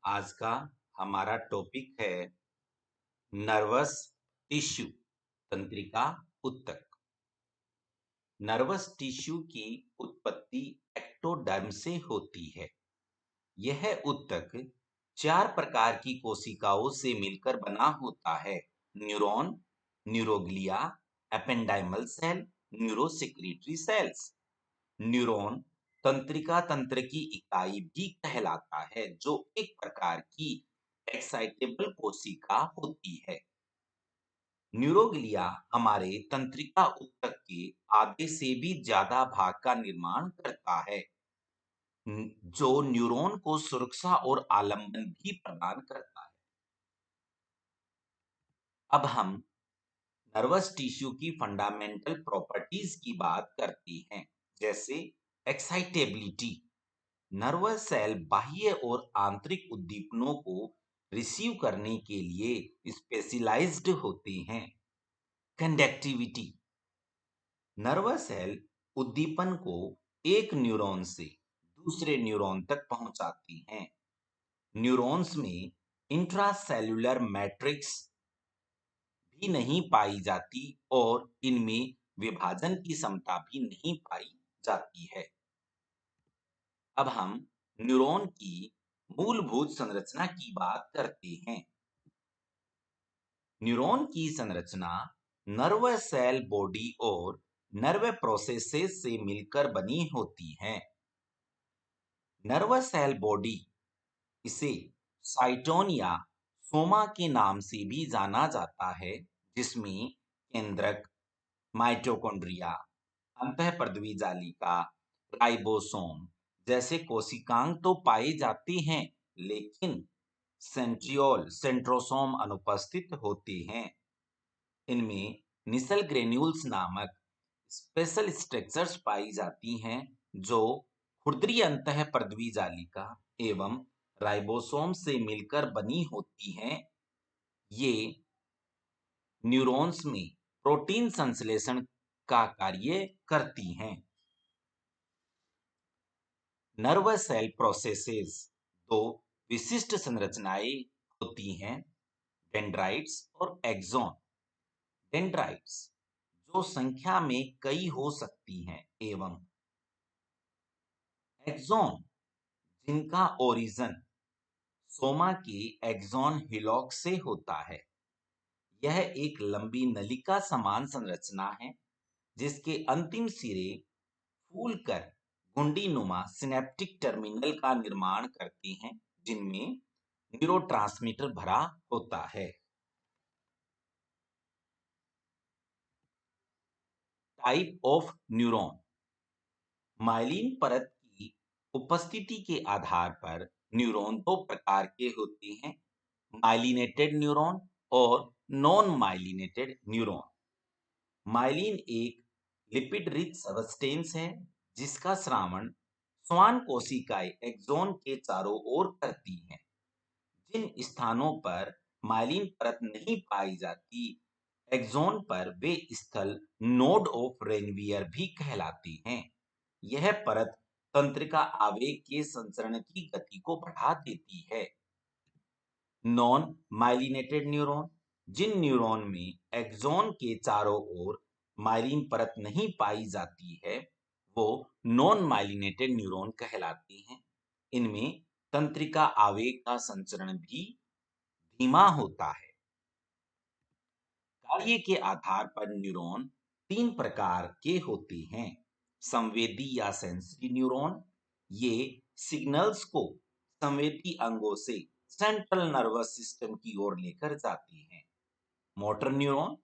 आज का हमारा टॉपिक है नर्वस टिश्यू तंत्रिका ऊतक। नर्वस टिश्यू की उत्पत्ति एक्टोडर्म से होती है। यह ऊतक 4 प्रकार की कोशिकाओं से मिलकर बना होता है: neuron, neuroglia, ependymal cell, neurosecretory cells. Neuron तंत्रिका तंत्र की इकाई भी कहलाता है, जो एक प्रकार की एक्साइटेबल कोशिका होती है। न्यूरोग्लिया हमारे तंत्रिका ऊतक के आधे से भी ज्यादा भाग का निर्माण करता है, जो न्यूरॉन को सुरक्षा और आलंबन भी प्रदान करता है। अब हम नर्वस टिश्यू की फंडामेंटल प्रॉपर्टीज की बात करते हैं, जैसे एक्साइटेबिलिटी। नर्वस सेल बाह्य और आंतरिक उद्दीपनों को रिसीव करने के लिए स्पेशलाइज्ड होते हैं। कंडक्टिविटी। नर्वस सेल उद्दीपन को एक न्यूरॉन से दूसरे न्यूरॉन तक पहुंचाती हैं। न्यूरॉन्स में इंट्रासेल्युलर मैट्रिक्स भी नहीं पाई जाती और इनमें विभाजन की क्षमता भी नहीं पाई जाती है। अब हम न्यूरॉन की मूलभूत संरचना की बात करते हैं। न्यूरॉन की संरचना नर्वस सेल बॉडी और नर्व प्रोसेसेस से मिलकर बनी होती है। नर्वस सेल बॉडी, इसे साइटोन या सोमा के नाम से भी जाना जाता है, जिसमें केंद्रक, माइटोकॉन्ड्रिया, अंतःपर्दवी जालिका, राइबोसोम जैसे कोशिकांग तो पाए जाते हैं, लेकिन सेंट्रियोल सेंट्रोसोम अनुपस्थित होते हैं। इनमें निसल ग्रेन्यूल्स नामक स्पेशल स्ट्रक्चर्स पाई जाती हैं, जो खुरदरी अंतःपर्दवी जालिका एवं राइबोसोम से मिलकर बनी होती हैं। ये न्यूरॉन्स में प्रोटीन संश्लेषण का कार्य करती हैं। नर्वस सेल प्रोसेसेस दो विशिष्ट संरचनाएं होती हैं: डेंड्राइट्स और एक्सॉन। डेंड्राइट्स, जो संख्या में कई हो सकती हैं, एवं एक्सॉन, जिनका ओरिजिन सोमा के एक्सॉन हिलॉक से होता है। यह एक लंबी नलिका समान संरचना है, जिसके अंतिम सिरे फूलकर गुंडीनुमा सिनेप्टिक टर्मिनल का निर्माण करते हैं, जिनमें न्यूरोट्रांसमीटर भरा होता है। Type of neuron. माइलिन परत की उपस्थिति के आधार पर न्यूरॉन दो प्रकार के होते हैं: माइलिनेटेड न्यूरॉन और नॉन माइलिनेटेड न्यूरॉन। माइलिन एक लिपिड रिच सबस्टेंस है, जिसका स्रावण श्वान कोशिकाएं एक्सॉन के चारों ओर करती हैं। जिन स्थानों पर माइलिन परत नहीं पाई जाती, एक्सॉन पर, वे स्थल नोड ऑफ रेनवियर भी कहलाती हैं। यह परत तंत्रिका आवेग के संचरण की गति को बढ़ा देती है। Non myelinated neuron. जिन न्यूरॉन में एक्सॉन के चारों ओर माइलिन परत नहीं पाई जाती है, वो नॉन माइलिनेटेड न्यूरॉन कहलाते हैं। इनमें तंत्रिका आवेग का संचरण भी धीमा होता है। कार्य के आधार पर न्यूरॉन 3 प्रकार के होते हैं: संवेदी या सेंसरी न्यूरॉन। ये सिग्नल्स को संवेदी अंगों से सेंट्रल नर्वस सिस्टम की ओर लेकर जाते हैं। मोटर न्यूरॉन,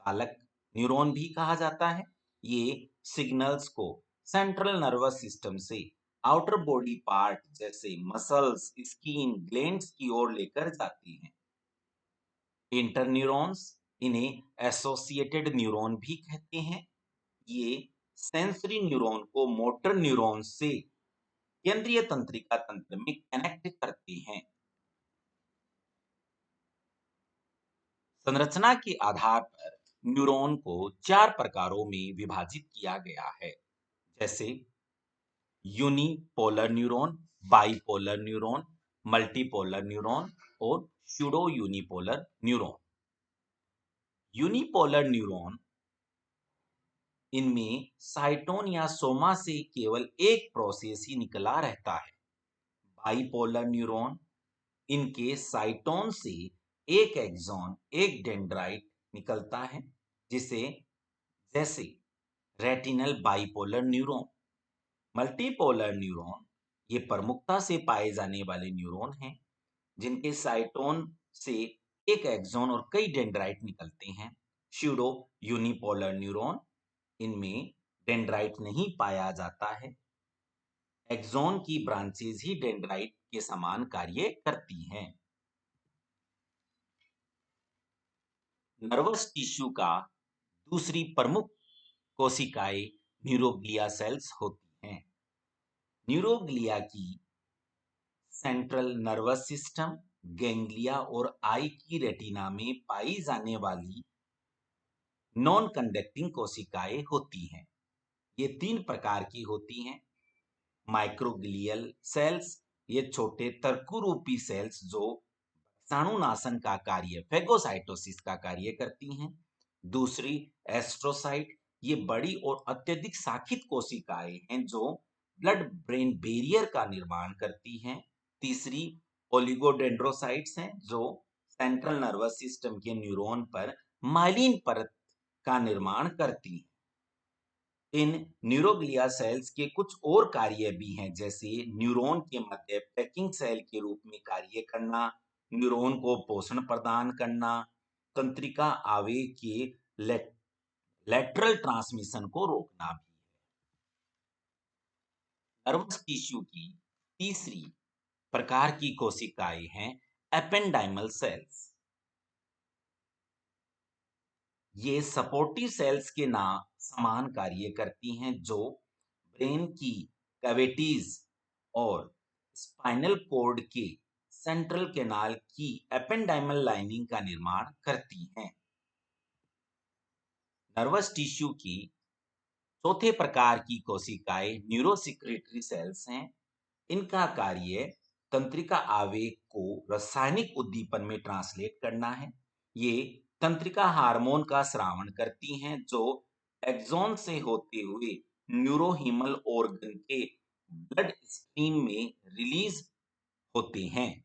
चालक न्यूरॉन भी कहा जाता है। ये सिग्नल्स को सेंट्रल नर्वस सिस्टम से आउटर बॉडी पार्ट जैसे मसल्स, स्किन, ग्लैंड्स की ओर लेकर जाते हैं। इंटरन्यूरॉन्स, इन्हें एसोसिएटेड न्यूरॉन भी कहते हैं। ये सेंसरी न्यूरॉन को मोटर न्यूरॉन से केंद्रीय तंत्रिका तंत्र में कनेक्ट करते हैं। संरचना के आधार पर न्यूरॉन को 4 प्रकारों में विभाजित किया गया है, जैसे unipolar neuron, bipolar neuron, multipolar neuron और pseudo unipolar neuron. Unipolar neuron, इनमें साइटोन या सोमा से केवल एक प्रोसेस ही निकला रहता है। बाइपोलर न्यूरॉन, इनके साइटोन से एक एक्सॉन, एक डेंड्राइट निकलता है, जिसे जैसे retinal bipolar neuron. Multipolar neuron, ये प्रमुखता से पाए जाने वाले न्यूरॉन हैं, जिनके साइटोन से एक एक्सॉन और कई डेंड्राइट निकलते हैं। स्यूडो यूनिपोलर न्यूरॉन, इनमें डेंड्राइट नहीं पाया जाता है। एक्सॉन की ब्रांचेज ही डेंड्राइट के समान कार्य करती हैं। नर्वस टिश्यू का दूसरी प्रमुख कोशिकाएं न्यूरोग्लिया सेल्स होती हैं। न्यूरोग्लिया की सेंट्रल नर्वस सिस्टम, गैंग्लिया और आई की रेटिना में पाई जाने वाली नॉन कंडक्टिंग कोशिकाएं होती हैं। ये 3 प्रकार की होती हैं। माइक्रोग्लियल सेल्स, ये छोटे तर्कु-रूपी सेल्स जो विषाणुनाशन का कार्य, फेगोसाइटोसिस का कार्य करती हैं। दूसरी एस्ट्रोसाइट, ये बड़ी और अत्यधिक शाखित कोशिकाएं हैं जो ब्लड ब्रेन बैरियर का निर्माण करती हैं। तीसरी ओलिगोडेंड्रोसाइट्स हैं जो सेंट्रल नर्वस सिस्टम के न्यूरॉन पर माइलिन परत का निर्माण करती हैं। इन न्यूरोग्लिया सेल्स के कुछ और कार्य भी हैं, जैसे न्यूरॉन के मध्य पैकिंग सेल के रूप में कार्य करना, न्यूरॉन को पोषण प्रदान करना, तंत्रिका आवेग के लेटरल ट्रांसमिशन को रोकना भी है। नर्वस टिश्यू की तीसरी प्रकार की कोशिकाएं हैं एपेंडाइमल सेल्स। ये सपोर्टिव सेल्स के नाम समान कार्य करती हैं, जो ब्रेन की कैविटीज और स्पाइनल कॉर्ड के सेंट्रल कैनाल की एपेंडाइमल लाइनिंग का निर्माण करती हैं। नर्वस टिश्यू की चौथे प्रकार की कोशिकाएं न्यूरोसिक्रेटरी सेल्स हैं। इनका कार्य तंत्रिका आवेग को रासायनिक उद्दीपन में ट्रांसलेट करना है। ये तंत्रिका हार्मोन का स्रावण करती हैं, जो एक्सॉन से होते हुए न्यूरोहीमल ऑर्गन के ब्लड स्ट्रीम में रिलीज होते हैं।